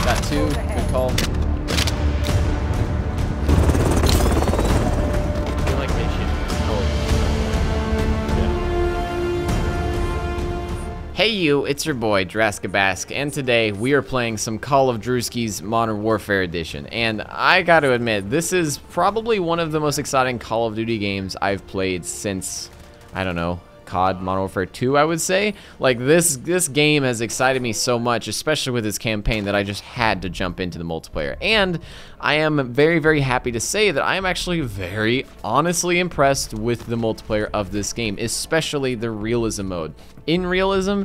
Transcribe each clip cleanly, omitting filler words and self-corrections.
Got two. Good call. I feel like they should. Hey you, it's your boy Draskabask, and today we are playing some Call of Drewski's Modern Warfare Edition. And I gotta admit, this is probably one of the most exciting Call of Duty games I've played since, I don't know, COD Modern Warfare 2, I would say. Like, this game has excited me so much, especially with its campaign, that I just had to jump into the multiplayer. And I am very, very happy to say that I am actually very honestly impressed with the multiplayer of this game, especially the Realism Mode. In Realism,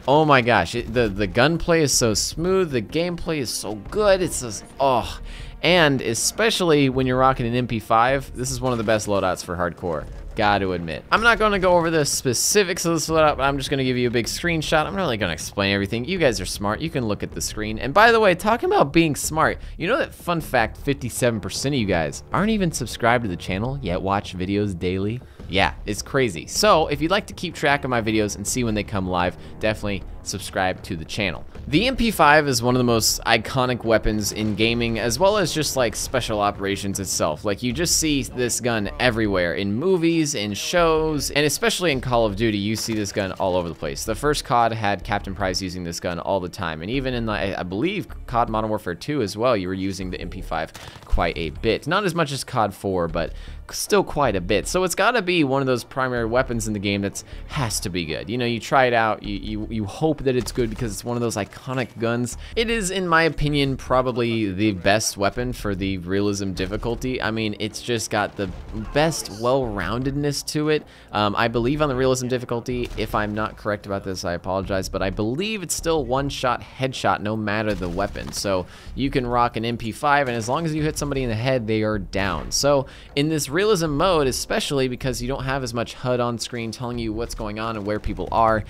oh my gosh, the gunplay is so smooth, the gameplay is so good, it's just, oh. And especially when you're rocking an MP5, this is one of the best loadouts for hardcore. Gotta admit. I'm not going to go over the specifics of this loadout, but I'm just going to give you a big screenshot. I'm not really going to explain everything. You guys are smart. You can look at the screen. And by the way, talking about being smart, you know that fun fact, 57% of you guys aren't even subscribed to the channel, yet watch videos daily? Yeah, it's crazy. So if you'd like to keep track of my videos and see when they come live, definitely subscribe to the channel. The MP5 is one of the most iconic weapons in gaming, as well as just like special operations itself. Like, you just see this gun everywhere in movies, in shows, and especially in Call of Duty, you see this gun all over the place. The first COD had Captain Price using this gun all the time, and even in the, I believe, COD Modern Warfare 2 as well, you were using the MP5 quite a bit. Not as much as COD 4, but still quite a bit. So it's got to be one of those primary weapons in the game that has to be good. You know, you try it out, you hope that it's good because it's one of those iconic guns. It is, in my opinion, probably the best weapon for the realism difficulty. I mean, it's just got the best well-roundedness to it. I believe on the realism difficulty, if I'm not correct about this, I apologize, but I believe it's still one-shot headshot no matter the weapon. So you can rock an MP5, and as long as you hit somebody in the head, they are down. So in this Realism Mode, especially because you don't have as much HUD on screen telling you what's going on and where people are,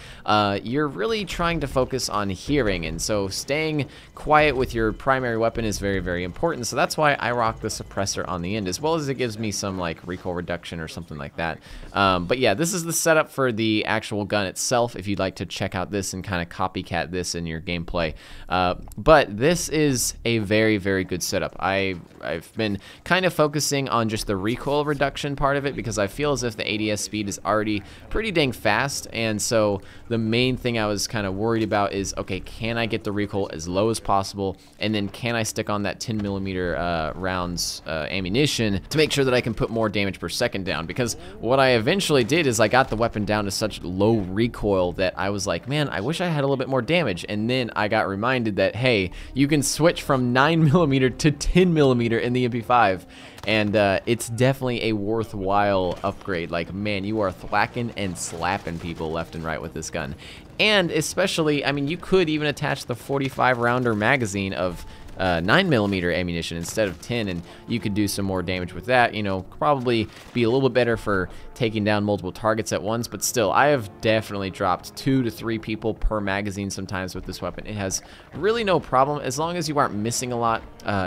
you're really trying to focus on hearing, and so staying quiet with your primary weapon is very, very important. So that's why I rock the suppressor on the end, as well as it gives me some like recoil reduction or something like that. But yeah, this is the setup for the actual gun itself, if you'd like to check out this and kind of copycat this in your gameplay. But this is a very, very good setup. I've been kind of focusing on just the recoil reduction part of it, because I feel as if the ADS speed is already pretty dang fast, and so the main thing I was kind of worried about is, okay, can I get the recoil as low as possible, and then can I stick on that 10mm rounds ammunition to make sure that I can put more damage per second down? Because what I eventually did is I got the weapon down to such low recoil that I was like, man, I wish I had a little bit more damage. And then I got reminded that, hey, you can switch from 9mm to 10mm in the MP5, and it's definitely a worthwhile upgrade. Like, man, you are thwacking and slapping people left and right with this gun. And especially, I mean, you could even attach the 45-rounder magazine of 9mm ammunition instead of 10, and you could do some more damage with that. You know, probably be a little bit better for taking down multiple targets at once, but still, I have definitely dropped 2 to 3 people per magazine sometimes with this weapon. It has really no problem, as long as you aren't missing a lot,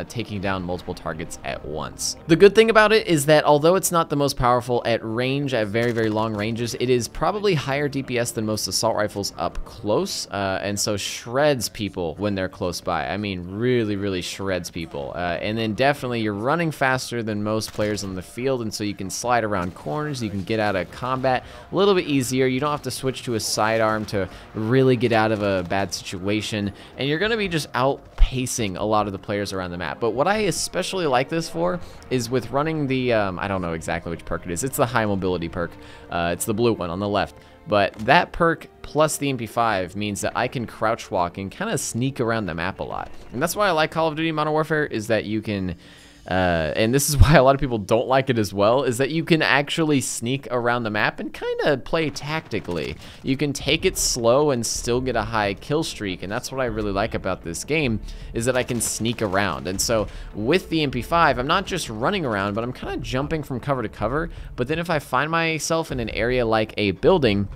taking down multiple targets at once. The good thing about it is that although it's not the most powerful at range, at very, very long ranges, it is probably higher DPS than most assault rifles up close, and so shreds people when they're close by. I mean, really shreds people. And then definitely you're running faster than most players on the field, and so you can slide around corners, you can get out of combat a little bit easier. You don't have to switch to a sidearm to really get out of a bad situation, and you're going to be just outpacing a lot of the players around the map. But what I especially like this for is with running the, I don't know exactly which perk it is. It's the high mobility perk. It's the blue one on the left. But that perk plus the MP5 means that I can crouch walk and kind of sneak around the map a lot. And that's why I like Call of Duty Modern Warfare, is that you can, and this is why a lot of people don't like it as well, is that you can actually sneak around the map and kind of play tactically. You can take it slow and still get a high kill streak, and that's what I really like about this game, is that I can sneak around. And so with the MP5, I'm not just running around, but I'm kind of jumping from cover to cover. But then if I find myself in an area like a building,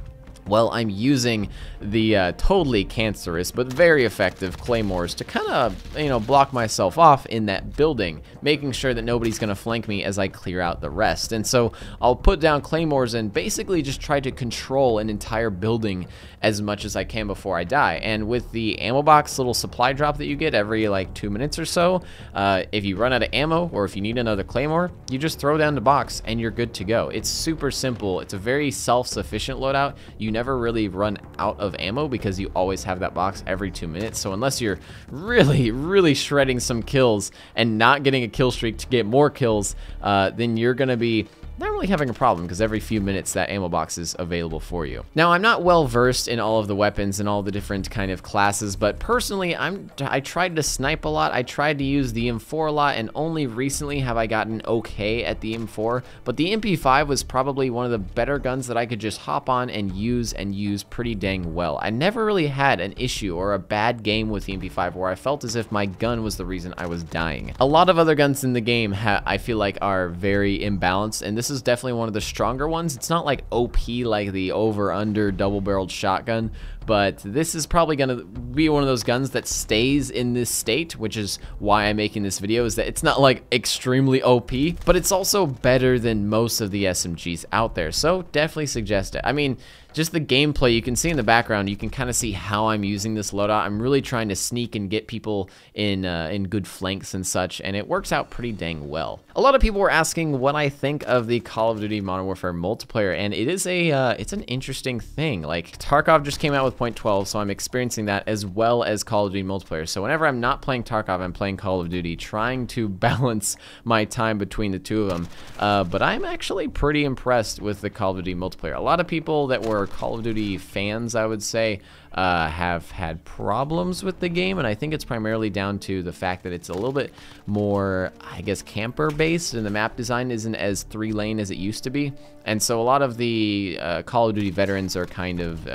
Well, I'm using the totally cancerous but very effective claymores to kind of, you know, block myself off in that building, making sure that nobody's going to flank me as I clear out the rest. And so I'll put down claymores and basically just try to control an entire building as much as I can before I die. And with the ammo box little supply drop that you get every like 2 minutes or so, if you run out of ammo or if you need another claymore, you just throw down the box and you're good to go. It's super simple. It's a very self-sufficient loadout. You never really run out of ammo because you always have that box every 2 minutes. So unless you're really shredding some kills and not getting a kill streak to get more kills, then you're gonna be not really having a problem because every few minutes that ammo box is available for you. Now, I'm not well versed in all of the weapons and all the different kind of classes, but personally, I tried to snipe a lot. I tried to use the M4 a lot, and only recently have I gotten okay at the M4. But the MP5 was probably one of the better guns that I could just hop on and use pretty dang well. I never really had an issue or a bad game with the MP5 where I felt as if my gun was the reason I was dying. A lot of other guns in the game I feel like are very imbalanced, and this is definitely one of the stronger ones. It's not like OP like the over-under double-barreled shotgun, but this is probably going to be one of those guns that stays in this state, which is why I'm making this video, is that it's not like extremely OP, but it's also better than most of the SMGs out there, so definitely suggest it. I mean, just the gameplay, you can see in the background, you can kind of see how I'm using this loadout. I'm really trying to sneak and get people in good flanks and such, and it works out pretty dang well. A lot of people were asking what I think of the Call of Duty Modern Warfare multiplayer, and it is it's an interesting thing. Like, Tarkov just came out with .12, so I'm experiencing that as well as Call of Duty multiplayer. So whenever I'm not playing Tarkov, I'm playing Call of Duty, trying to balance my time between the two of them. But I'm actually pretty impressed with the Call of Duty multiplayer. A lot of people that were Call of Duty fans, I would say, have had problems with the game, and I think it's primarily down to the fact that it's a little bit more, I guess, camper based, and the map design isn't as 3-lane as it used to be. And so a lot of the Call of Duty veterans are kind of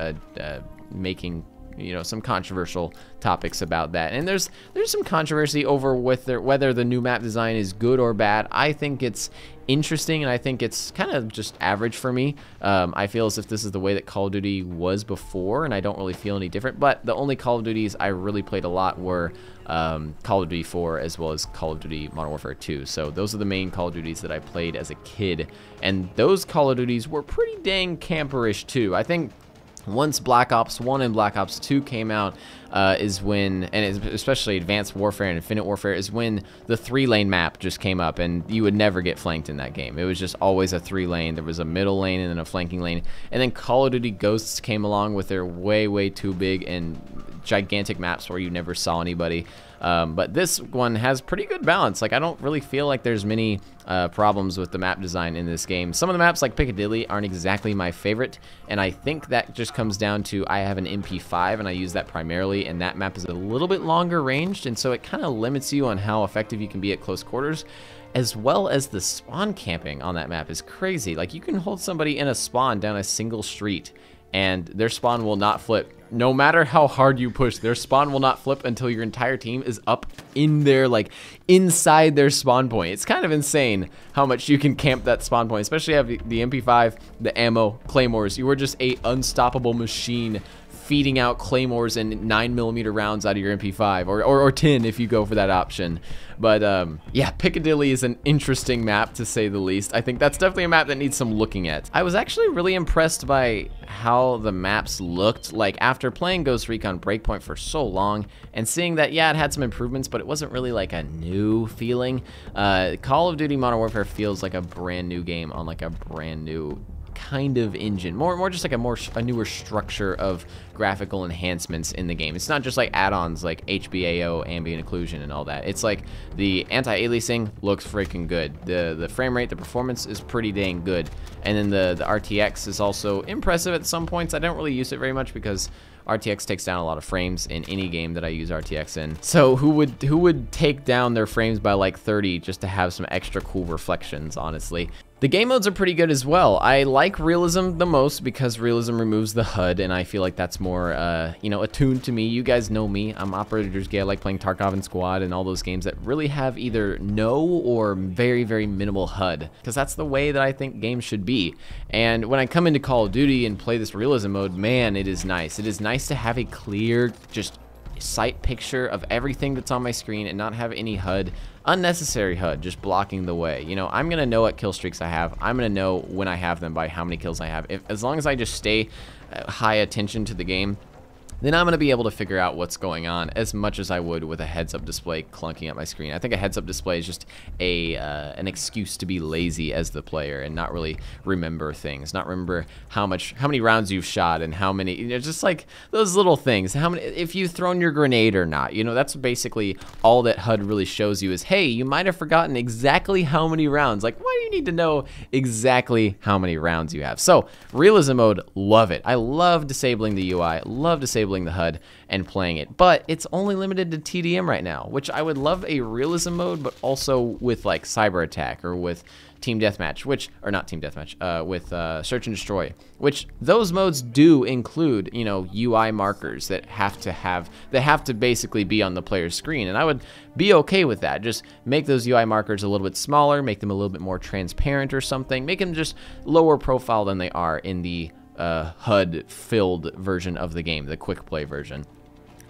making, you know, some controversial topics about that, and there's some controversy over whether the new map design is good or bad. I think it's interesting, and I think it's kind of just average for me. I feel as if this is the way that Call of Duty was before, and I don't really feel any different. But the only Call of Duties I really played a lot were Call of Duty 4 as well as Call of Duty Modern Warfare 2. So those are the main Call of Duties that I played as a kid, and those Call of Duties were pretty dang camperish too. I think once Black Ops 1 and Black Ops 2 came out is when, and especially Advanced Warfare and Infinite Warfare, is when the 3-lane map just came up, and you would never get flanked in that game. It was just always a 3-lane. There was a middle lane and then a flanking lane. And then Call of Duty Ghosts came along with their way too big and gigantic maps where you never saw anybody. But this one has pretty good balance. Like, I don't really feel like there's many problems with the map design in this game. Some of the maps, like Piccadilly, aren't exactly my favorite, and I think that just comes down to I have an MP5 and I use that primarily, and that map is a little bit longer ranged, and so it kind of limits you on how effective you can be at close quarters, as well as the spawn camping on that map is crazy. Like, you can hold somebody in a spawn down a single street, and their spawn will not flip. No matter how hard you push, their spawn will not flip until your entire team is up in there, like inside their spawn point. It's kind of insane how much you can camp that spawn point, especially have the MP5, the ammo, claymores. You are just a unstoppable machine feeding out claymores and 9mm rounds out of your MP5, or 10 if you go for that option. But yeah, Piccadilly is an interesting map, to say the least. I think that's definitely a map that needs some looking at. I was actually really impressed by how the maps looked. Like, after playing Ghost Recon Breakpoint for so long and seeing that, yeah, it had some improvements, but it wasn't really like a new feeling. Call of Duty Modern Warfare feels like a brand new game on like a brand new kind of engine, more just like a newer structure of graphical enhancements in the game. It's not just like add-ons like HBAO, ambient occlusion, and all that. It's like the anti-aliasing looks freaking good. The frame rate, the performance is pretty dang good, and then the RTX is also impressive at some points. I don't really use it very much because RTX takes down a lot of frames in any game that I use RTX in. So who would take down their frames by like 30 just to have some extra cool reflections, honestly? The game modes are pretty good as well. I like Realism the most because Realism removes the HUD, and I feel like that's more, you know, attuned to me. You guys know me. I'm Operator's Gay. I like playing Tarkov and Squad and all those games that really have either no or very, very minimal HUD, because that's the way that I think games should be. And when I come into Call of Duty and play this Realism mode, man, it is nice. It is nice to have a clear, just sight picture of everything that's on my screen and not have any HUD, unnecessary HUD, just blocking the way. You know, I'm gonna know what kill streaks I have. I'm gonna know when I have them by how many kills I have. As long as I just stay high attention to the game, then I'm going to be able to figure out what's going on as much as I would with a heads-up display clunking at my screen. I think a heads-up display is just an excuse to be lazy as the player and not really remember things, not remember how many rounds you've shot and how many, you know, just like those little things. How many, if you've thrown your grenade or not, you know, that's basically all that HUD really shows you is, hey, you might have forgotten exactly how many rounds. Like, why do you need to know exactly how many rounds you have? So, Realism mode, love it. I love disabling the UI, love disabling the HUD and playing it, but it's only limited to TDM right now, which I would love a Realism mode, but also with like Cyber Attack or with Team Deathmatch, not Team Deathmatch, with Search and Destroy, which those modes do include, you know, UI markers that have to basically be on the player's screen, and I would be okay with that. Just make those UI markers a little bit smaller, make them a little bit more transparent or something, make them just lower profile than they are in the HUD-filled version of the game, the quick play version.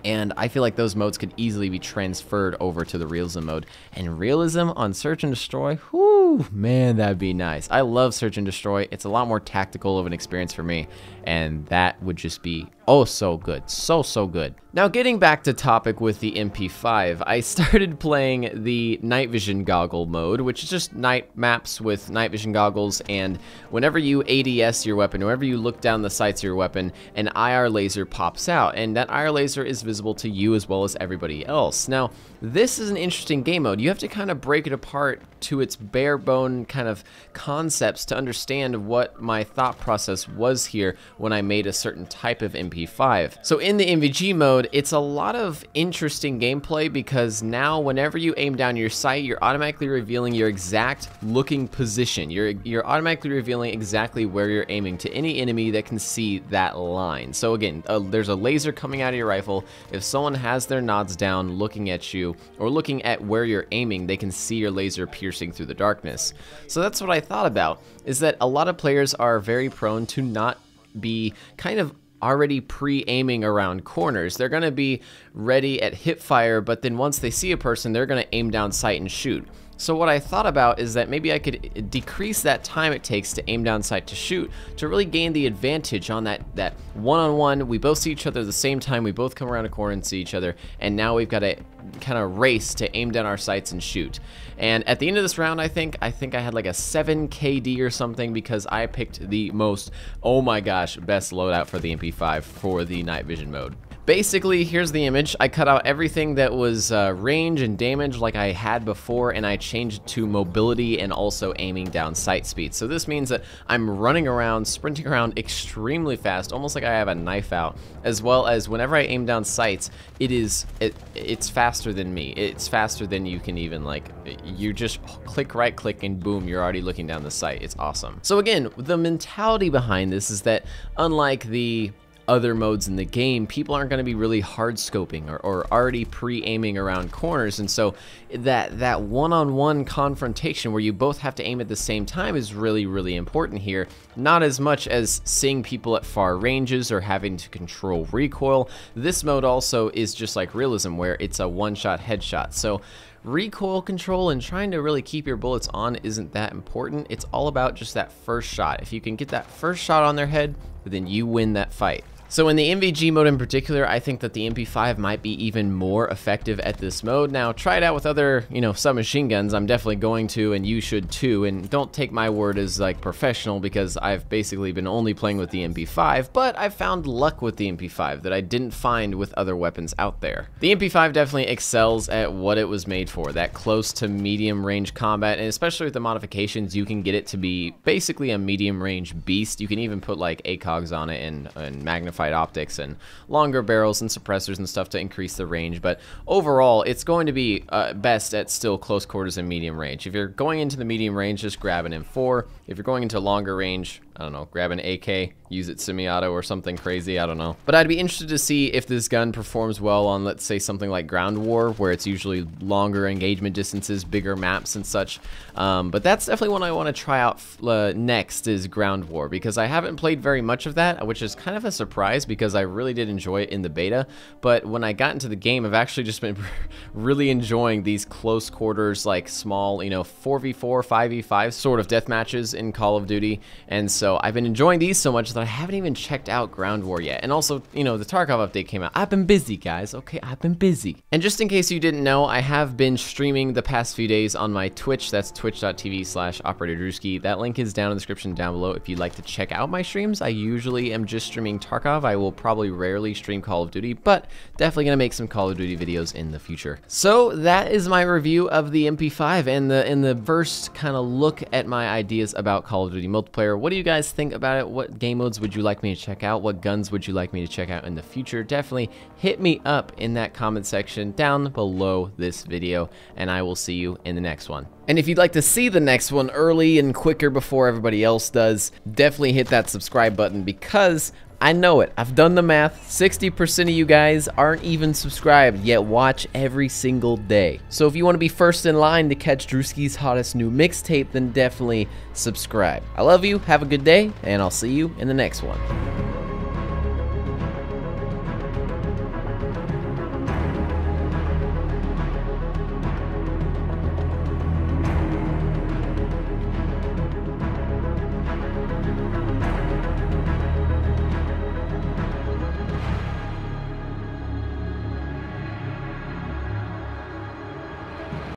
And I feel like those modes could easily be transferred over to the Realism mode. And Realism on Search and Destroy, whoo, man, that'd be nice. I love Search and Destroy. It's a lot more tactical of an experience for me, and that would just be oh so good, so good. Now, getting back to topic with the MP5, I started playing the night vision goggle mode, which is just night maps with night vision goggles, and whenever you ADS your weapon, whenever you look down the sights of your weapon, an IR laser pops out, and that IR laser is visible to you as well as everybody else. Now, this is an interesting game mode. You have to kind of break it apart to its bare bone kind of concepts to understand what my thought process was here when I made a certain type of MP5. So in the MVG mode, it's a lot of interesting gameplay because now whenever you aim down your sight, you're automatically revealing your exact looking position. You're automatically revealing exactly where you're aiming to any enemy that can see that line. So again, there's a laser coming out of your rifle. If someone has their nods down looking at you or looking at where you're aiming, they can see your laser piercing through the darkness. So that's what I thought about, is that a lot of players are very prone to not be kind of already pre-aiming around corners. They're going to be ready at hip fire, but then once they see a person, they're going to aim down sight and shoot. So what I thought about is that maybe I could decrease that time it takes to aim down sight to shoot to really gain the advantage on that one-on-one. We both see each other at the same time, we both come around a corner and see each other, and now we've got to kind of race to aim down our sights and shoot. And at the end of this round, I think I had like a 7 KD or something because I picked the most, oh my gosh, best loadout for the MP5 for the night vision mode. Basically, here's the image. I cut out everything that was range and damage like I had before, and I changed to mobility and also aiming down sight speed. So this means that I'm running around, sprinting around extremely fast, almost like I have a knife out, as well as whenever I aim down sights, it's faster than me. It's faster than you can even, like, you just click right click and boom, you're already looking down the sight. It's awesome. So again, the mentality behind this is that unlike the other modes in the game, people aren't going to be really hard scoping or already pre-aiming around corners, and so that one-on-one confrontation where you both have to aim at the same time is really important here, not as much as seeing people at far ranges or having to control recoil. This mode also is just like Realism, where it's a one-shot headshot, so recoil control and trying to really keep your bullets on isn't that important. It's all about just that first shot. If you can get that first shot on their head, then you win that fight. So in the MVG mode in particular, I think that the MP5 might be even more effective at this mode. Now, try it out with other, submachine guns. I'm definitely going to, and you should too. And don't take my word as like professional, because I've basically been only playing with the MP5, but I've found luck with the MP5 that I didn't find with other weapons out there. The MP5 definitely excels at what it was made for, that close to medium range combat, and especially with the modifications, you can get it to be basically a medium range beast. You can even put like ACOGs on it and magnify graphite optics and longer barrels and suppressors and stuff to increase the range. But overall, it's going to be best at still close quarters and medium range. If you're going into the medium range, just grab an M4. If you're going into longer range, I don't know, grab an AK, use it semi-auto or something crazy, I don't know. But I'd be interested to see if this gun performs well on, let's say, something like Ground War, where it's usually longer engagement distances, bigger maps and such. But that's definitely one I want to try out next, is Ground War, because I haven't played very much of that, which is kind of a surprise because I really did enjoy it in the beta. But when I got into the game, I've actually just been really enjoying these close quarters, like small, you know, 4v4, 5v5 sort of death matches in Call of Duty. And so I've been enjoying these so much that I haven't even checked out Ground War yet. And also, you know, the Tarkov update came out. I've been busy, guys. Okay, I've been busy. And just in case you didn't know, I have been streaming the past few days on my Twitch. That's twitch.tv/OperatorDrewski. That link is down in the description down below if you'd like to check out my streams. I usually am just streaming Tarkov. I will probably rarely stream Call of Duty, but definitely gonna make some Call of Duty videos in the future. So that is my review of the MP5 and the first kind of look at my ideas about Call of Duty multiplayer. What do you guys think about it? What game modes would you like me to check out? What guns would you like me to check out in the future? Definitely hit me up in that comment section down below this video, and I will see you in the next one. And if you'd like to see the next one early and quicker before everybody else does, definitely hit that subscribe button, because I know it. I've done the math. 60% of you guys aren't even subscribed, yet watch every single day. So if you want to be first in line to catch Drewski's hottest new mixtape, then definitely subscribe. I love you. Have a good day, and I'll see you in the next one.